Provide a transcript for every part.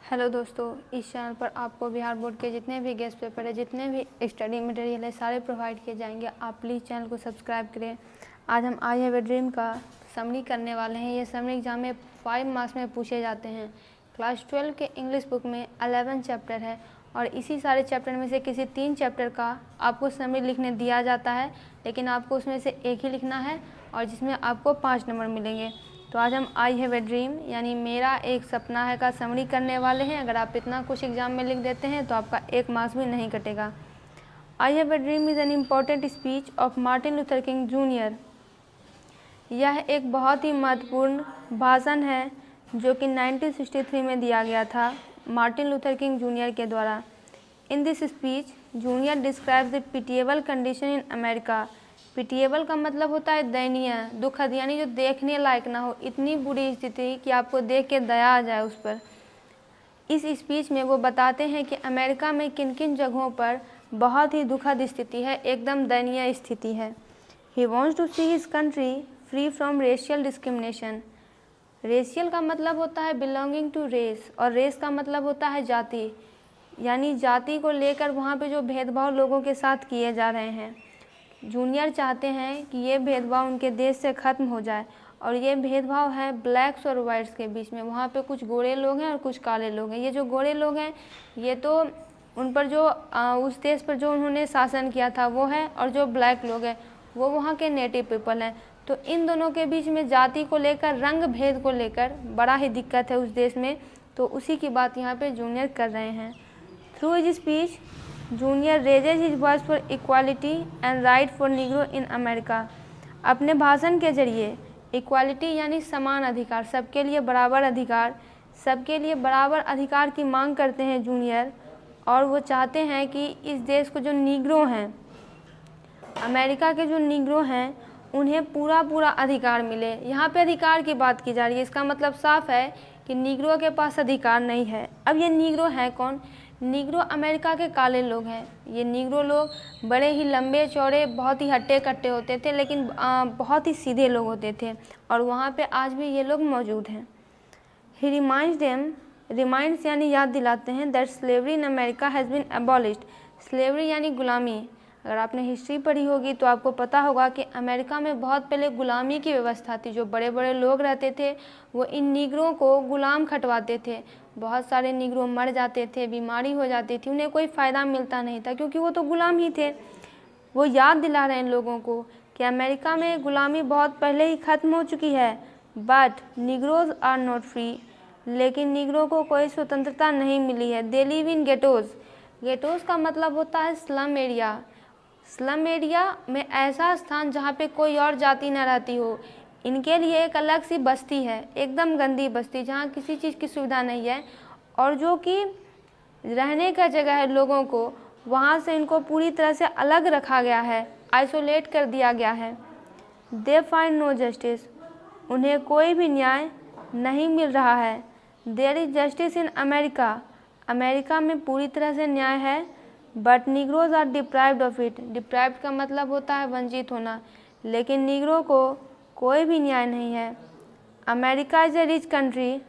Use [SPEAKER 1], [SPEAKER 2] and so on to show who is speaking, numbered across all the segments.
[SPEAKER 1] Hello दोस्तों, इस channel पर आपको बिहार बोर्ड के जितने भी गेस्ट पेपर है, जितने भी स्टडी मटेरियल है, सारे प्रोवाइड किए जाएंगे। आप प्लीज़ चैनल को सब्सक्राइब करें। आज हम आई हैव ए ड्रीम का समरी करने वाले हैं। ये समरी एग्जाम में 5 मार्क्स में पूछे जाते हैं। क्लास 12 के इंग्लिश बुक में 11 चैप्टर है और इसी सारे चैप्टर में से किसी 3 चैप्टर का आपको समरी लिखने दिया जाता है, लेकिन आपको उसमें से एक ही लिखना है और जिसमें आपको 5 नंबर मिलेंगे। तो आज हम आई हैव ए ड्रीम यानी मेरा एक सपना है का समरी करने वाले हैं। अगर आप इतना कुछ एग्जाम में लिख देते हैं तो आपका 1 मार्क्स भी नहीं कटेगा। I have a dream is an important speech of Martin Luther king junior. यह एक बहुत ही महत्वपूर्ण भाषण है जो कि 1963 में दिया गया था मार्टिन लूथर किंग जूनियर के द्वारा। In this speech junior describes the pitiable condition in America. Pitiable का मतलब होता है दयनीय, दुखद, यानी जो देखने लायक ना हो, इतनी बुरी स्थिति कि आपको देख के दया आ जाए उस पर। इस स्पीच में वो बताते हैं कि अमेरिका में किन किन जगहों पर बहुत ही दुखद स्थिति है, एकदम दयनीय स्थिति है। He wants to see his country free from racial discrimination. Racial का मतलब होता है बिलोंगिंग टू रेस और रेस का मतलब होता है जाति, यानी जाति को लेकर वहाँ पे जो भेदभाव लोगों के साथ किए जा रहे हैं। जूनियर चाहते हैं कि ये भेदभाव उनके देश से ख़त्म हो जाए और ये भेदभाव है ब्लैक्स और वाइट्स के बीच में। वहाँ पे कुछ गोरे लोग हैं और कुछ काले लोग हैं। ये जो गोरे लोग हैं ये तो उन पर जो उस देश पर जो उन्होंने शासन किया था वो है, और जो ब्लैक लोग हैं वो वहाँ के नेटिव पीपल हैं। तो इन दोनों के बीच में जाति को लेकर, रंग भेद को लेकर बड़ा ही दिक्कत है उस देश में। तो उसी की बात यहाँ पे जूनियर कर रहे हैं। Through his speech junior raises his voice for equality and right for Negro in America. अपने भाषण के जरिए इक्वालिटी यानी समान अधिकार, सबके लिए बराबर अधिकार, सबके लिए बराबर अधिकार की मांग करते हैं जूनियर। और वो चाहते हैं कि इस देश को जो निग्रो हैं, अमेरिका के जो निग्रो हैं, उन्हें पूरा अधिकार मिले। यहाँ पे अधिकार की बात की जा रही है, इसका मतलब साफ है कि निग्रो के पास अधिकार नहीं है। अब ये निग्रो हैं कौन? निग्रो अमेरिका के काले लोग हैं। ये निग्रो लोग बड़े ही लंबे चौड़े, बहुत ही हट्टे कट्टे होते थे, लेकिन बहुत ही सीधे लोग होते थे और वहाँ पे आज भी ये लोग मौजूद हैं। ही रिमाइंड्स देम, रिमाइंड्स यानी याद दिलाते हैं, that slavery in America has been abolished. Slavery यानी गुलामी। अगर आपने हिस्ट्री पढ़ी होगी तो आपको पता होगा कि अमेरिका में बहुत पहले गुलामी की व्यवस्था थी। जो बड़े बड़े लोग रहते थे वो इन निग्रों को गुलाम खटवाते थे। बहुत सारे निग्रो मर जाते थे, बीमारी हो जाती थी, उन्हें कोई फ़ायदा मिलता नहीं था क्योंकि वो तो गुलाम ही थे। वो याद दिला रहे हैं लोगों को कि अमेरिका में गुलामी बहुत पहले ही ख़त्म हो चुकी है। But Negroes are not free. लेकिन निग्रो को कोई स्वतंत्रता नहीं मिली है। They live in गेटोज़। गेटोज़ का मतलब होता है स्लम एरिया। स्लम एरिया में ऐसा स्थान जहाँ पे कोई और जाति न रहती हो। इनके लिए एक अलग सी बस्ती है, एकदम गंदी बस्ती, जहाँ किसी चीज़ की सुविधा नहीं है और जो कि रहने का जगह है लोगों को, वहाँ से इनको पूरी तरह से अलग रखा गया है, आइसोलेट कर दिया गया है। They find no justice. उन्हें कोई भी न्याय नहीं मिल रहा है। There is justice in America. America में पूरी तरह से न्याय है। But Negroes are deprived of it. Deprived का मतलब होता है वंचित होना, लेकिन निग्रो को कोई भी न्याय नहीं है। America is a rich country.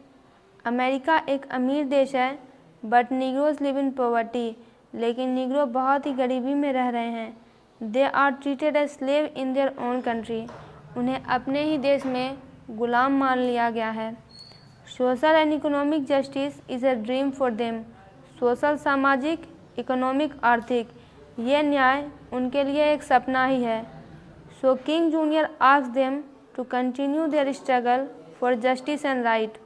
[SPEAKER 1] America एक अमीर देश है। But Negroes live in poverty. लेकिन निग्रो बहुत ही गरीबी में रह रहे हैं। They are treated as slave in their own country. उन्हें अपने ही देश में गुलाम मान लिया गया है। Social and economic justice is a dream for them. Social, सामाजिक, इकोनॉमिक, आर्थिक, ये न्याय उनके लिए एक सपना ही है। So King Junior asks them to continue their struggle for justice and right.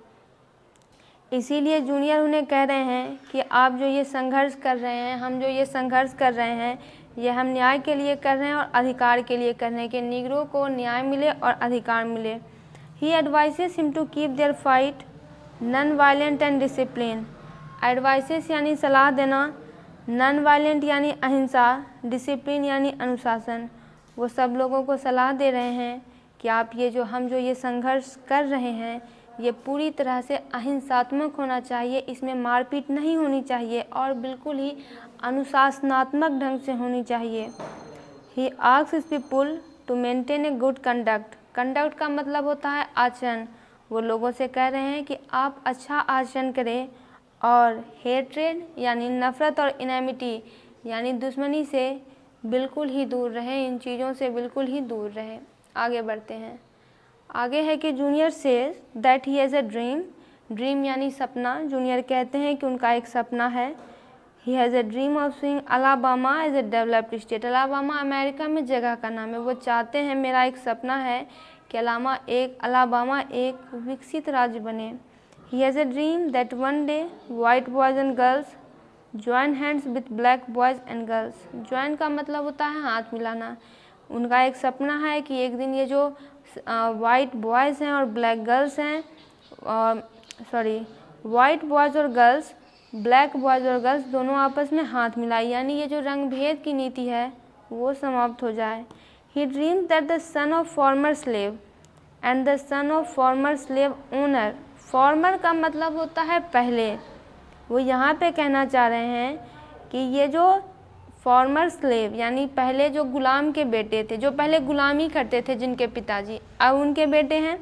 [SPEAKER 1] इसीलिए जूनियर उन्हें कह रहे हैं कि आप जो ये संघर्ष कर रहे हैं, हम जो ये संघर्ष कर रहे हैं, ये हम न्याय के लिए कर रहे हैं और अधिकार के लिए कर रहे हैं कि निग्रो को न्याय मिले और अधिकार मिले। He advises him to keep their fight non violent and discipline. Advises यानी सलाह देना, नॉन वायलेंट यानी अहिंसा, डिसिप्लिन यानी अनुशासन। वो सब लोगों को सलाह दे रहे हैं कि आप हम जो ये संघर्ष कर रहे हैं ये पूरी तरह से अहिंसात्मक होना चाहिए, इसमें मारपीट नहीं होनी चाहिए और बिल्कुल ही अनुशासनात्मक ढंग से होनी चाहिए। He asks people to maintain a good conduct. Conduct का मतलब होता है आचरण। वो लोगों से कह रहे हैं कि आप अच्छा आचरण करें और हेट्रेड यानी नफ़रत और इनेमिटी यानी दुश्मनी से बिल्कुल ही दूर रहें, इन चीज़ों से बिल्कुल ही दूर रहें। आगे बढ़ते हैं। आगे है कि junior says that he has a dream. Dream यानी सपना। जूनियर कहते हैं कि उनका एक सपना है। He has a dream of seeing Alabama as a developed state. Alabama America में जगह का नाम है। वो चाहते हैं, मेरा एक सपना है कि अलाबामा एक विकसित राज्य बने। ही has a dream that one day white boys and girls join hands with black boys and girls. Join का मतलब होता है हाथ मिलाना। उनका एक सपना है कि एक दिन ये जो वाइट बॉयज़ हैं और ब्लैक गर्ल्स हैं, वाइट बॉयज़ और गर्ल्स, ब्लैक बॉयज़ और गर्ल्स दोनों आपस में हाथ मिलाए, यानी ये जो रंग भेद की नीति है वो समाप्त हो जाए। He dream that the son of former slave and the son of former slave owner. Former का मतलब होता है पहले। वो यहाँ पे कहना चाह रहे हैं कि ये जो फॉर्मर स्लेव यानी पहले जो गुलाम के बेटे थे, जो पहले गुलामी करते थे, जिनके पिताजी अब उनके बेटे हैं,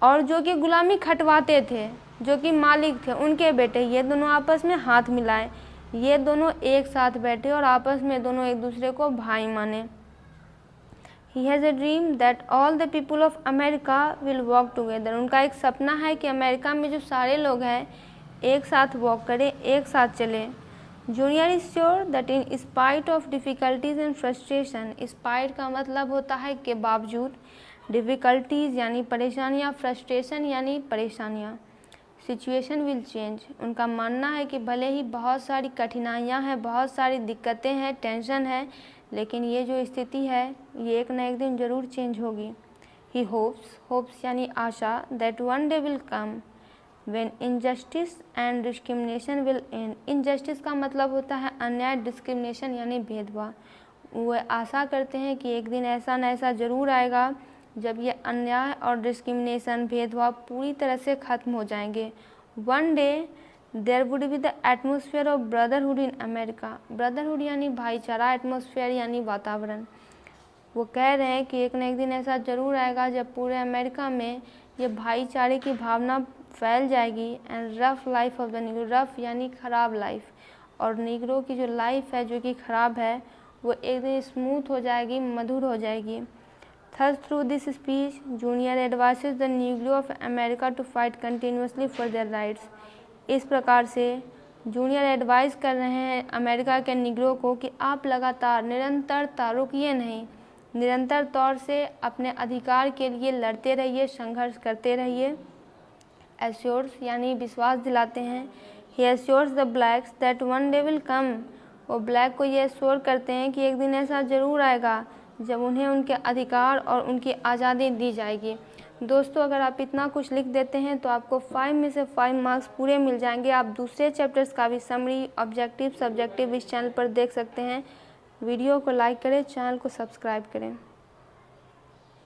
[SPEAKER 1] और जो कि गुलामी खटवाते थे, जो कि मालिक थे, उनके बेटे, ये दोनों आपस में हाथ मिलाए। ये दोनों एक साथ बैठे और आपस में दोनों एक दूसरे को भाई माने। He has a dream that all the people of America will walk together। उनका एक सपना है कि अमेरिका में जो सारे लोग हैं एक साथ वॉक करें, एक साथ चलें। Junior is sure that in spite of difficulties and frustration. Spite का मतलब होता है के बावजूद, डिफ़िकल्टीज़ यानी परेशानियाँ, फ्रस्ट्रेशन यानी परेशानियाँ, सिचुएशन विल चेंज। उनका मानना है कि भले ही बहुत सारी कठिनाइयाँ हैं, बहुत सारी दिक्कतें हैं, टेंशन है, लेकिन ये जो स्थिति है ये एक न एक दिन ज़रूर चेंज होगी। ही होप्स यानी आशा, that one day will come when injustice and discrimination will end. Injustice का मतलब होता है अन्याय, डिस्क्रिमिनेशन यानी भेदभाव। वो आशा करते हैं कि एक दिन ऐसा न ऐसा ज़रूर आएगा जब ये अन्याय और डिस्क्रिमिनेशन, भेदभाव पूरी तरह से ख़त्म हो जाएंगे। One day there would be the atmosphere of brotherhood in America. Brotherhood यानी भाईचारा, एटमोसफियर यानी वातावरण। वो कह रहे हैं कि एक न एक दिन ऐसा ज़रूर आएगा जब पूरे अमेरिका में ये भाईचारे की भावना फैल जाएगी। And rough life of the Negro, rough यानी ख़राब लाइफ, और नीग्रो की जो लाइफ है जो कि ख़राब है वो एक दिन स्मूथ हो जाएगी, मधुर हो जाएगी। Thus through this speech, Junior advises the Negro of America to fight continuously for their rights। इस प्रकार से जूनियर एडवाइस कर रहे हैं अमेरिका के निग्रो को कि आप लगातार, निरंतरता, रुकिए नहीं, निरंतर तौर से अपने अधिकार के लिए लड़ते रहिए, संघर्ष करते रहिए। एश्योर्स यानी विश्वास दिलाते हैं। He assures the blacks that one day will come. वो ब्लैक को ये एश्योर करते हैं कि एक दिन ऐसा ज़रूर आएगा जब उन्हें उनके अधिकार और उनकी आज़ादी दी जाएगी। दोस्तों, अगर आप इतना कुछ लिख देते हैं तो आपको 5 में से 5 मार्क्स पूरे मिल जाएंगे। आप दूसरे चैप्टर्स का भी समरी, ऑब्जेक्टिव, सब्जेक्टिव इस चैनल पर देख सकते हैं। वीडियो को लाइक करें, चैनल को सब्सक्राइब करें।